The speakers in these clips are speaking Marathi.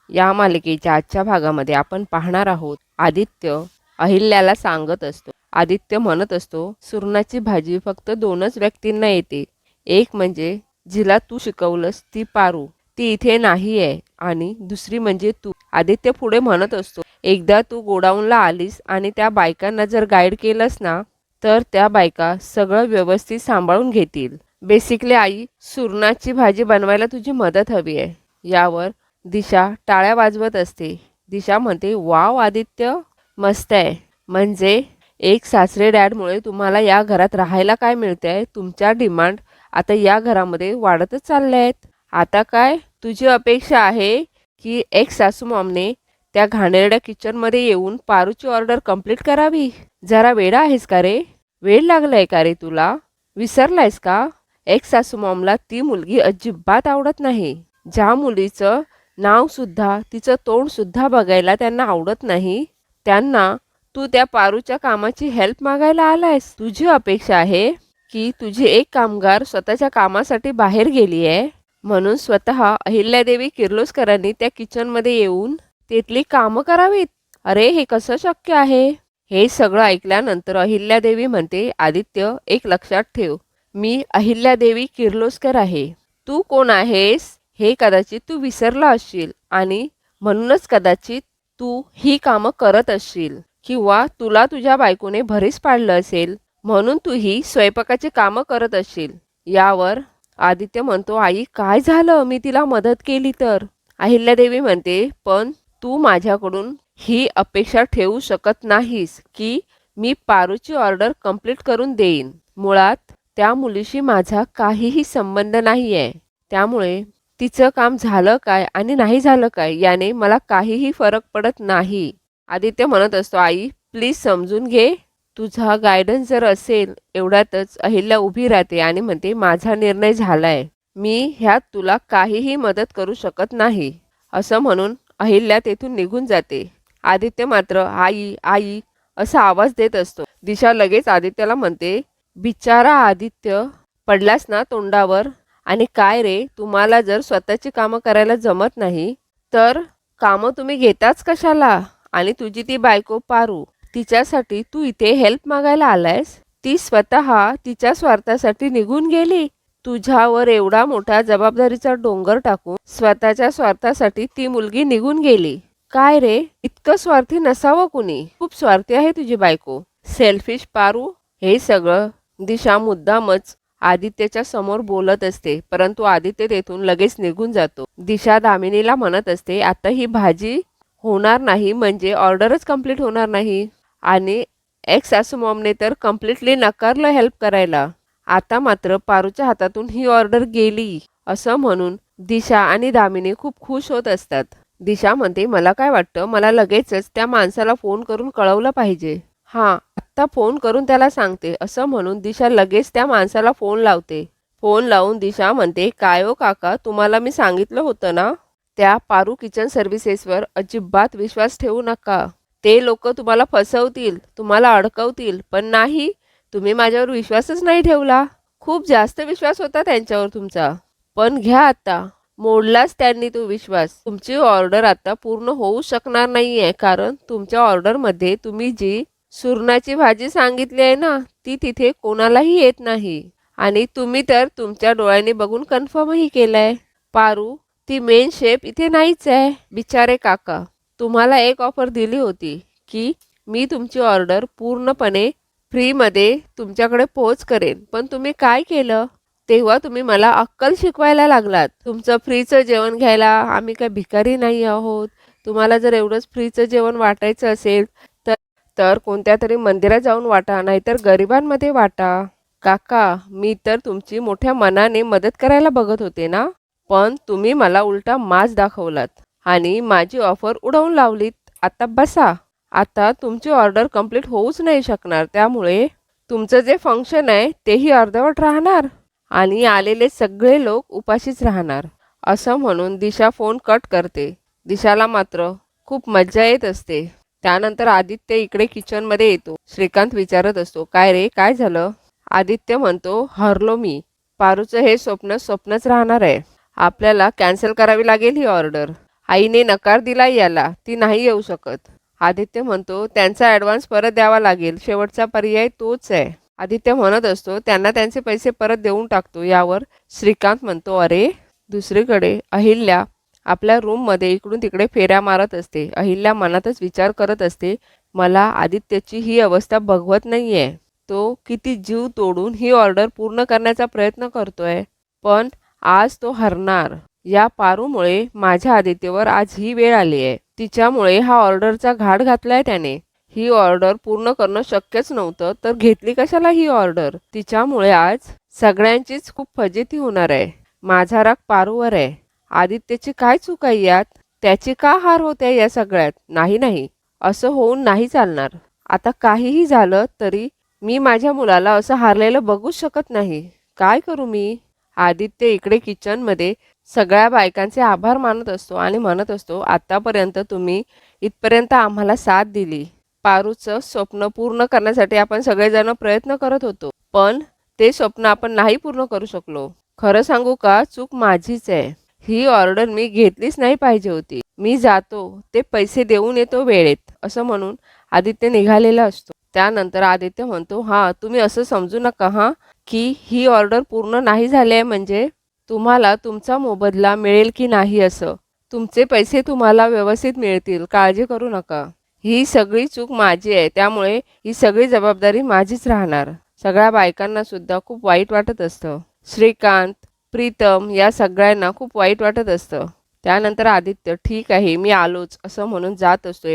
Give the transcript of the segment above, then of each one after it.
या मालिकेच्या आजच्या भागामध्ये आपण पाहणार आहोत आदित्य अहिल्याला सांगत असतो. आदित्य म्हणत असतो, सुरणाची भाजी फक्त दोनच व्यक्तींना येते. एक म्हणजे जिला तू शिकवलंस ती पारू, ती इथे नाही आहे, आणि दुसरी म्हणजे तू. आदित्य पुढे म्हणत असतो, एकदा तू गोडाऊनला आलीस आणि त्या बायकांना जर गाईड केलंस ना, तर त्या बायका सगळं व्यवस्थित सांभाळून घेतील. बेसिकली आई, सुरणाची भाजी बनवायला तुझी मदत हवी आहे. यावर दिशा टाळ्या वाजवत असते. दिशा म्हणते, वाव आदित्य, मस्त आहे. म्हणजे एक सासरे डॅडमुळे तुम्हाला या घरात राहायला काय मिळतंय? तुमच्या डिमांड आता या घरामध्ये वाढतच चालल्या आहेत. आता काय तुझी अपेक्षा आहे की एक सासू मॉमने त्या घाणेरड्या किचनमध्ये येऊन पारूची ऑर्डर कंप्लीट करावी? जरा वेडा आहेस का रे? वेळ लागलाय का रे तुला? विसरलायस का? एक सासू मॉमला ती मुलगी अजिबात आवडत नाही. ज्या मुलीचं नाव सुद्धा तिचं तोंड सुद्धा बघायला त्यांना आवडत नाही, त्यांना तू त्या पारूच्या कामाची हेल्प मागायला आलायस. तुझी अपेक्षा आहे की तुझी एक कामगार स्वतःच्या कामासाठी बाहेर गेली आहे म्हणून स्वतः अहिल्यादेवी किर्लोस्करांनी त्या किचनमध्ये येऊन तिथली कामं करावीत? अरे हे कसं शक्य आहे? हे सगळं ऐकल्यानंतर अहिल्यादेवी म्हणते, आदित्य एक लक्षात ठेव, मी अहिल्यादेवी किर्लोस्कर आहे. तू कोण आहेस हे कदाचित तू विसरला असशील आणि म्हणूनच कदाचित तू ही कामं करत असशील, किंवा तुला तुझ्या बायकोने भरीस पाडलं असेल म्हणून तू ही स्वयंपाकाची कामं करत असशील. यावर आदित्य म्हणतो, आई काय झालं, मी तिला मदत केली तर? अहिल्यादेवी म्हणते, पण तू माझ्याकडून ही अपेक्षा ठेवू शकत नाहीस की मी पारूची ऑर्डर कंप्लीट करून देईन. मुळात त्या मुलीशी माझा काहीही संबंध नाही आहे, त्यामुळे तिचं काम झालं काय आणि नाही झालं काय याने मला काहीही फरक पडत नाही. आदित्य म्हणत असतो, आई प्लीज समजून घे, तुझा गायडन्स जर असेल. एवढ्यातच अहिल्या उभी राहते आणि म्हणते, माझा निर्णय झालाय, मी ह्यात तुला काहीही मदत करू शकत नाही. असं म्हणून अहिल्या तेथून निघून जाते. आदित्य मात्र आई आई असा आवाज देत असतो. दिशा लगेच आदित्यला म्हणते, बिचारा आदित्य, पडलास ना तोंडावर? आणि काय रे, तुम्हाला जर स्वतःची कामं करायला जमत नाही तर कामं तुम्ही घेताच कशाला? आणि तुझी ती बायको पारू, तिच्यासाठी तू इथे हेल्प मागायला आलायस? ती स्वतः तिच्या स्वार्थासाठी निघून गेली. तुझ्यावर एवढा मोठा जबाबदारीचा डोंगर टाकून स्वतःच्या स्वार्थासाठी ती मुलगी निघून गेली. काय रे, इतकं स्वार्थी नसावं कुणी. खूप स्वार्थी आहे तुझी बायको, सेल्फिश पारू. हे सगळं दिशा मुद्दामच आदित्यच्या समोर बोलत असते, परंतु आदित्य तेथून लगेच निघून जातो. दिशा दामिनीला म्हणत असते, आता ही भाजी होणार नाही म्हणजे ऑर्डरच कंप्लीट होणार नाही. आणि एक्स सासू मॉमने तर कम्प्लिटली नकारलं हेल्प करायला. आता मात्र पारूच्या हातातून ही ऑर्डर गेली. असं म्हणून दिशा आणि दामिनी खूप खुश होत असतात. दिशा म्हणते, मला काय वाटतं, मला लगेचच त्या माणसाला फोन करून कळवलं पाहिजे. हां, आत्ता फोन करून त्याला सांगते. असं म्हणून दिशा लगेच त्या माणसाला फोन लावते. फोन लावून दिशा म्हणते, काय हो काका, तुम्हाला मी सांगितलं होतं ना, त्या पारू किचन सर्व्हिसेसवर अजिबात विश्वास ठेवू नका. ते लोक तुम्हाला फसवतील, तुम्हाला अडकवतील. पण नाही, तुम्ही माझ्यावर विश्वासच नाही ठेवला. खूप जास्त विश्वास होता त्यांच्यावर तुमचा, पण घ्या आता, मोडलाच त्यांनी तो विश्वास. तुमची ऑर्डर आता पूर्ण होऊ शकणार नाही आहे, कारण तुमच्या ऑर्डरमध्ये तुम्ही जी सुरणाची भाजी सांगितली आहे ना, ती तिथे कोणालाही येत नाही. आणि तुम्ही तर तुमच्या डोळ्यांनी बघून कन्फर्मही केलंय, पारू ती मेन शेफ इथे नाहीच आहे. बिचारे काका, तुम्हाला एक ऑफर दिली होती की मी तुमची ऑर्डर पूर्णपणे फ्रीमध्ये तुमच्याकडे पोहोच करेन, पण तुम्ही काय केलं? तेव्हा तुम्ही मला अक्कल शिकवायला लागलात. तुमचं फ्रीचं जेवण घ्यायला आम्ही काय भिकारी नाही आहोत. तुम्हाला जर एवढंच फ्रीचं जेवण वाटायचं असेल तर तर कोणत्या तरी मंदिरात जाऊन वाटा, नाहीतर गरिबांमध्ये वाटा. काका, मी तर तुमची मोठ्या मनाने मदत करायला बघत होते ना, पण तुम्ही मला उलटा माज दाखवलात आणि माझी ऑफर उडवून लावलीत. आता बसा, आता तुमची ऑर्डर कंप्लीट होऊच नाही शकणार, त्यामुळे तुमचं जे फंक्शन आहे तेही अर्धवट राहणार आणि आलेले सगळे लोक उपाशीच राहणार. असं म्हणून दिशा फोन कट करते. दिशाला मात्र खूप मज्जा येत असते. त्यानंतर आदित्य इकडे किचनमध्ये येतो. श्रीकांत विचारत असतो, काय रे, काय झालं? आदित्य म्हणतो, हरलो मी. पारूचं हे स्वप्नच राहणार आहे. आपल्याला कॅन्सल करावी लागेल ही ऑर्डर. आईने नकार दिला याला, ती नाही येऊ शकत. आदित्य म्हणतो त्यांचा ॲडव्हान्स परत द्यावा लागेल, शेवटचा पर्याय तोच आहे. आदित्य म्हणत असतो त्यांना त्यांचे पैसे परत देऊन टाकतो. यावर श्रीकांत म्हणतो अरे. दुसरीकडे अहिल्या आपल्या रूममध्ये इकडून तिकडे फेऱ्या मारत असते. अहिल्या मनातच विचार करत असते, मला आदित्यची ही अवस्था बघवत नाहीये. तो किती जीव तोडून ही ऑर्डर पूर्ण करण्याचा प्रयत्न करतोय, पण आज तो हरणार. या पारूमुळे माझ्या आदित्यवर आज ही वेळ आली आहे. तिच्यामुळे हा ऑर्डरचा घाट घातलाय त्याने. ही ऑर्डर पूर्ण करणं शक्यच नव्हतं, तर घेतली कशाला ही ऑर्डर? तिच्यामुळे आज सगळ्यांचीच खूप फजिती होणार आहे. माझा राग पारूवर आहे. आदित्यची काय चूक आहे यात? त्याची का हार होते या सगळ्यात? नाही नाही, असं होऊन नाही चालणार. आता काहीही झालं तरी मी माझ्या मुलाला असं हारलेलं बघूच शकत नाही. काय करू मी? आदित्य इकडे किचनमध्ये सगळ्या बायकांचे आभार मानत असतो आणि म्हणत असतो आतापर्यंत तुम्ही इथपर्यंत आम्हाला साथ दिली. पारूचं स्वप्न पूर्ण करण्यासाठी आपण सगळेजण प्रयत्न करत होतो, पण ते स्वप्न आपण नाही पूर्ण करू शकलो. खरं सांगू का, चूक माझीच आहे. ही ऑर्डर मी घेतलीच नाही पाहिजे होती. मी जातो, ते पैसे देऊन येतो वेळेत, असं म्हणून आदित्य निघालेला असतो. त्यानंतर आदित्य म्हणतो तुम्ही असं समजू नका की ही ऑर्डर पूर्ण नाही झाली आहे म्हणजे तुम्हाला तुमचा मोबदला मिळेल की नाही असं. तुमचे पैसे तुम्हाला व्यवस्थित मिळतील, काळजी करू नका. ही सगळी चूक माझी आहे, त्यामुळे ही सगळी जबाबदारी माझीच राहणार. सगळ्या बायकांना सुद्धा खूप वाईट वाटत असतं. श्रीकांत, प्रीतम या सगळ्यांना खूप वाईट वाटत असतं. त्यानंतर आदित्य ठीक आहे मी आलोच असं म्हणून जात असतो.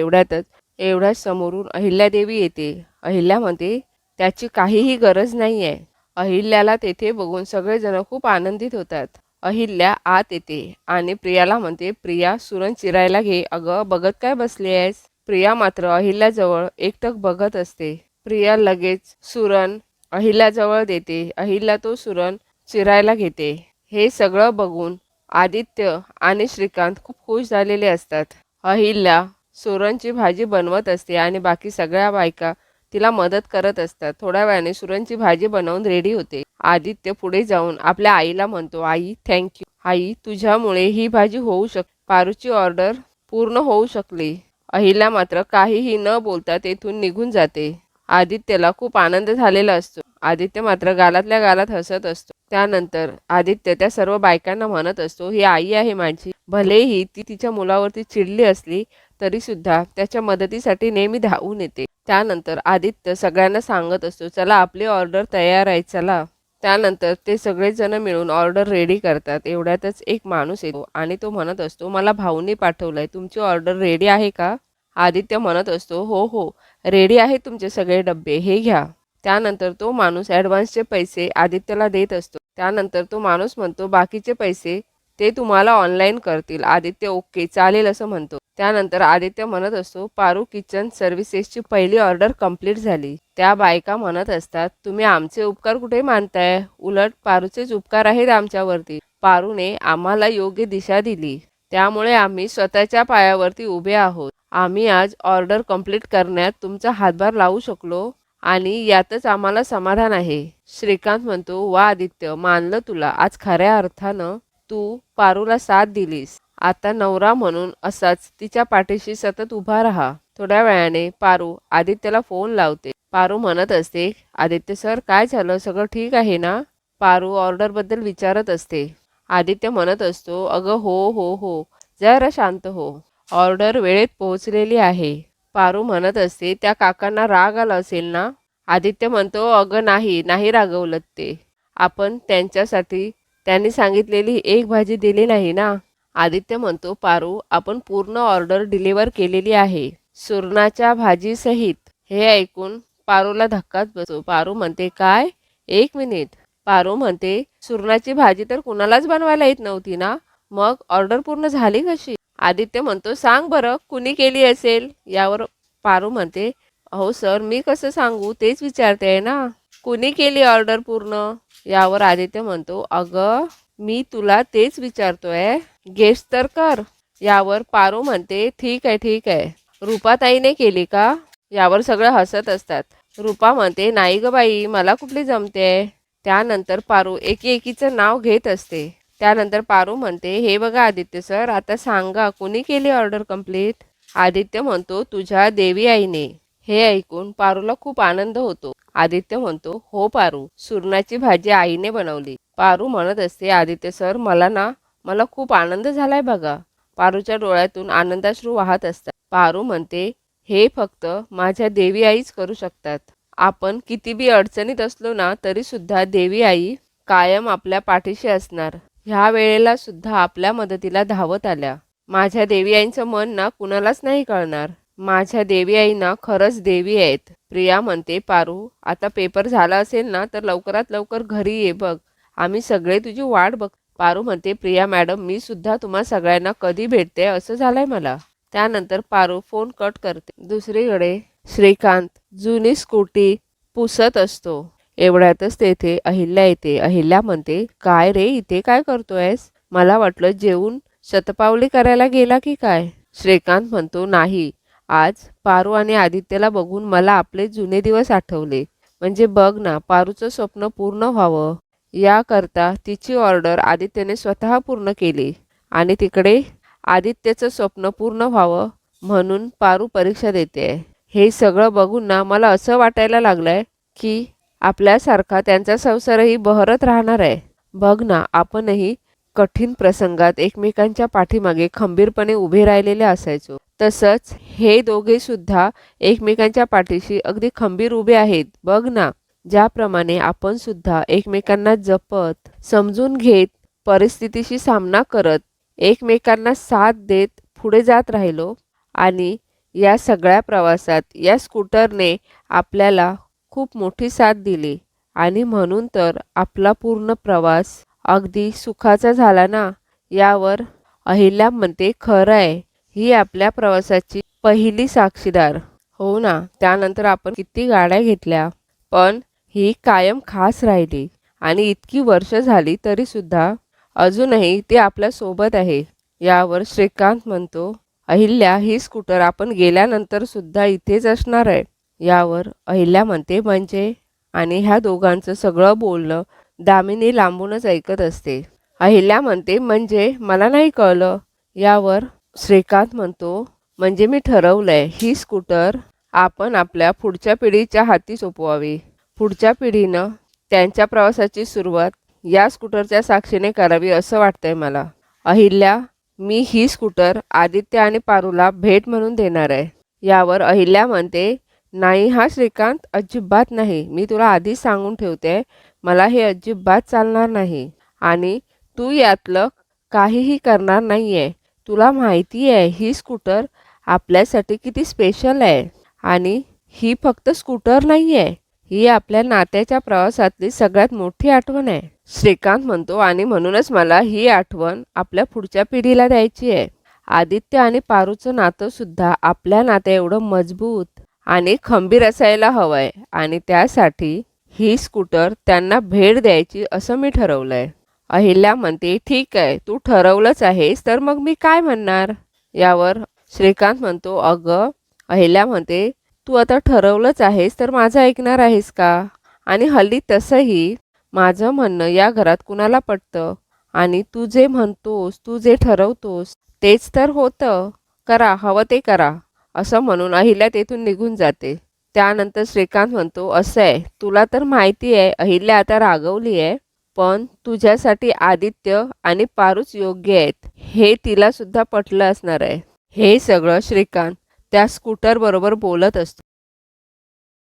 एवढ्याच समोरून अहिल्यादेवी येते. अहिल्या म्हणते त्याची काहीही गरज नाही आहे. अहिल्याला तेथे बघून सगळेजण खूप आनंदित होतात. अहिल्या आत येते आणि प्रियाला म्हणते प्रिया सुरण चिरायला घे. अगं बघत काय बसली आहेस? प्रिया मात्र अहिल्याजवळ एकटक बघत असते. प्रिया लगेच सुरण अहिल्याजवळ देते. अहिल्या तो सुरण चिरायला घेते. हे सगळं बघून आदित्य आणि श्रीकांत खूप खुश झालेले असतात. अहिल्या सुरणची भाजी बनवत असते आणि बाकी सगळ्या बायका तिला मदत करत असतात. थोड्या वेळाने सुरणची भाजी बनवून रेडी होते. आदित्य पुढे जाऊन आपल्या आईला म्हणतो आई थँक्यू. आई तुझ्यामुळे ही भाजी होऊ पारूची ऑर्डर पूर्ण होऊ शकली. अहिल्या मात्र काहीही न बोलता तेथून निघून जाते. आदित्यला खूप आनंद झालेला असतो. आदित्य मात्र गालातल्या गालात हसत असतो. त्यानंतर आदित्य त्या सर्व बायकांना म्हणत असतो ही आई आहे माझी. भलेही ती तिच्या मुलावरती चिडली असली तरी सुद्धा त्याच्या मदतीसाठी नेहमी धावून येते. त्यानंतर आदित्य सगळ्यांना सांगत असतो चला आपली ऑर्डर तयार आहे चला. त्यानंतर ते सगळेजण मिळून ऑर्डर रेडी करतात. एवढ्यातच एक माणूस येतो आणि तो म्हणत असतो मला भाऊने पाठवलंय, तुमची ऑर्डर रेडी आहे का? आदित्य म्हणत असतो हो हो रेडी आहे तुमचे सगळे डब्बे, हे घ्या. त्यानंतर तो माणूस ॲडव्हान्सचे पैसे आदित्यला देत असतो. त्यानंतर तो माणूस म्हणतो बाकीचे पैसे ते तुम्हाला ऑनलाईन करतील. आदित्य ओके चालेल असं म्हणतो. त्यानंतर आदित्य म्हणत असतो पारू किचन सर्व्हिसेसची पहिली ऑर्डर कंप्लीट झाली. त्या बायका म्हणत असतात तुम्ही आमचे उपकार कुठे मानताय, उलट पारूचेच उपकार आहेत आमच्यावरती. पारूने आम्हाला योग्य दिशा दिली, त्यामुळे आम्ही स्वतःच्या पायावरती उभे आहोत. आम्ही आज ऑर्डर कंप्लीट करण्यात तुमचा हातभार लावू शकलो आणि यातच आम्हाला समाधान आहे. श्रीकांत म्हणतो वा आदित्य, मानलं तुला. आज खऱ्या अर्थानं तू पारूला साथ दिलीस. आता नवरा म्हणून असाच तिच्या पाठीशी सतत उभा राहा. थोड्या वेळाने पारू आदित्यला फोन लावते. पारू म्हणत असते आदित्य सर काय झालं, सगळं ठीक आहे ना? पारू ऑर्डरबद्दल विचारत असते. आदित्य म्हणत असतो अगं हो जरा शांत हो, ऑर्डर वेळेत पोहोचलेली आहे. पारू म्हणत असते त्या काकांना राग आला असेल ना? आदित्य म्हणतो अगं नाही रागवलं ते. आपण त्यांच्यासाठी त्यांनी सांगितलेली एक भाजी दिली नाही ना? आदित्य म्हणतो पारू आपण पूर्ण ऑर्डर डिलिव्हर केलेली आहे, सुरणाच्या भाजीसहित. हे ऐकून पारूला धक्काच बसतो. पारू म्हणते काय? एक मिनिट. पारू म्हणते सुरणाची भाजी तर कुणालाच बनवायला येत नव्हती ना, मग ऑर्डर पूर्ण झाली कशी? आदित्य म्हणतो सांग बरं कुणी केली असेल? यावर पारू म्हणते अहो सर मी कसं सांगू, तेच विचारते आहे ना, कुणी केली ऑर्डर पूर्ण? यावर आदित्य म्हणतो अगं मी तुला तेच विचारतोय, गेस तर कर. यावर पारू म्हणते ठीक आहे रुपाताईने केली का? यावर सगळं हसत असतात. रुपा म्हणते नाही ग बाई, मला कुठली जमते. त्यानंतर पारू एकीचं नाव घेत असते. त्यानंतर पारू म्हणते, हे बघा आदित्य सर, आता सांगा कुणी केली ऑर्डर कंप्लीट? आदित्य म्हणतो, तुझ्या देवी आईने. हे ऐकून पारूला खूप आनंद होतो. आदित्य म्हणतो, हो पारू, सुरणाची भाजी आईने बनवली. पारू म्हणत असते, आदित्य सर, मला खूप आनंद झालाय बघा. पारूच्या डोळ्यातून आनंदाश्रू वाहत असतात. पारू म्हणते, हे फक्त माझ्या देवी आईच करू शकतात. आपण किती बी अडचणीत असलो ना तरी सुद्धा देवी आई कायम आपल्या पाठीशी असणार. ह्या वेळेला सुद्धा आपल्या मदतीला धावत आल्या. माझ्या देवी आईंचं मन ना कुणालाच नाही कळणार. माझ्या देवी आई ना खरंच देवी आहेत. प्रिया म्हणते, पारू, आता पेपर झाला असेल ना तर लवकरात लवकर घरी ये बघ. आम्ही सगळे तुझी वाट बघ. पारू म्हणते, प्रिया मॅडम, मी सुद्धा तुम्हा सगळ्यांना कधी भेटते असं झालंय मला. त्यानंतर पारू फोन कट करते. दुसरीकडे श्रीकांत जुनी स्कूटी पुसत असतो. एवढ्यातच तेथे अहिल्या येते. अहिल्या म्हणते, काय रे, इथे काय करतोयस? मला वाटलं जेवून शतपावली करायला गेला की काय? श्रीकांत म्हणतो, नाही, आज पारू आणि आदित्यला बघून मला आपले जुने दिवस आठवले. म्हणजे बघ ना, पारूचं स्वप्न पूर्ण व्हावं याकरता तिची ऑर्डर आदित्यने स्वतः पूर्ण केली आणि तिकडे आदित्यचं स्वप्न पूर्ण व्हावं म्हणून पारू परीक्षा देते. हे सगळं बघून ना मला असं वाटायला लागलंय की आपल्यासारखा त्यांचा संसारही बहरत राहणार आहे. बघ ना, आपणही कठीण प्रसंगात एकमेकांच्या पाठीमागे खंबीरपणे उभे राहिलेले असायचो. तसंच हे दोघे सुद्धा एकमेकांच्या पाठीशी अगदी खंबीर उभे आहेत. बघ ना, ज्याप्रमाणे आपण सुद्धा एकमेकांना जपत, समजून घेत, परिस्थितीशी सामना करत, एकमेकांना साथ देत पुढे जात राहिलो आणि या सगळ्या प्रवासात या स्कूटरने आपल्याला खूप मोठी साथ दिली आणि म्हणून तर आपला पूर्ण प्रवास अगदी सुखाचा झाला ना. यावर अहिल्या म्हणते, खरं आहे, ही आपल्या प्रवासाची पहिली साक्षीदार. हो ना, त्यानंतर आपण किती गाड्या घेतल्या, पण ही कायम खास राहिली आणि इतकी वर्ष झाली तरी सुद्धा अजूनही ती आपल्या सोबत आहे. यावर श्रीकांत म्हणतो, अहिल्या, ही स्कूटर आपण गेल्यानंतर सुद्धा इथेच असणार आहे. यावर अहिल्या म्हणते, म्हणजे? आणि ह्या दोघांचं सगळं बोलणं दामिनी लांबूनच ऐकत असते. अहिल्या म्हणते, म्हणजे मला नाही कळलं. यावर श्रीकांत म्हणतो, म्हणजे मी ठरवलंय, ही स्कूटर आपण आपल्या पुढच्या पिढीच्या हाती सोपवावी. पुढच्या पिढीनं त्यांच्या प्रवासाची सुरुवात या स्कूटरच्या साक्षीने करावी असं वाटतंय मला. अहिल्या, मी ही स्कूटर आदित्य आणि पारूला भेट म्हणून देणार आहे. यावर अहिल्या म्हणते, नाही हा श्रीकांत, अजिबात नाही. मी तुला आधीच सांगून ठेवते, मला हे अजिबात चालणार नाही आणि तू यातलं काहीही करणार नाही आहे. तुला माहिती आहे ही स्कूटर आपल्यासाठी किती स्पेशल आहे आणि ही फक्त स्कूटर नाही आहे, ही आपल्या नात्याच्या प्रवासातली सगळ्यात मोठी आठवण आहे. श्रीकांत म्हणतो, आणि म्हणूनच मला ही आठवण आपल्या पुढच्या पिढीला द्यायची आहे. आदित्य आणि पारूचं नातं सुद्धा आपल्या नात्या एवढं मजबूत आणि खंबीर असायला हवंय आणि त्यासाठी ही स्कूटर त्यांना भेट द्यायची असं मी ठरवलंय. अहिल्या म्हणते, ठीक आहे, तू ठरवलंच आहेस तर मग मी काय म्हणणार? यावर श्रीकांत म्हणतो, अगं, अहिल्या म्हणते, तू आता ठरवलंच आहेस तर माझं ऐकणार आहेस का? आणि हल्ली तसंही माझं म्हणणं या घरात कुणाला पटतं आणि तू जे म्हणतोस, तू जे ठरवतोस तेच तर होतं. करा, हवं ते करा, असं म्हणून अहिल्या तेथून निघून जाते. त्यानंतर श्रीकांत म्हणतो, असं आहे, तुला तर माहिती आहे अहिल्या आता रागवली आहे, पण तुझ्यासाठी आदित्य आणि पारूच योग्य आहेत हे तिला सुद्धा पटलं असणार आहे. हे सगळं श्रीकांत त्या स्कूटर बरोबर बोलत असतो.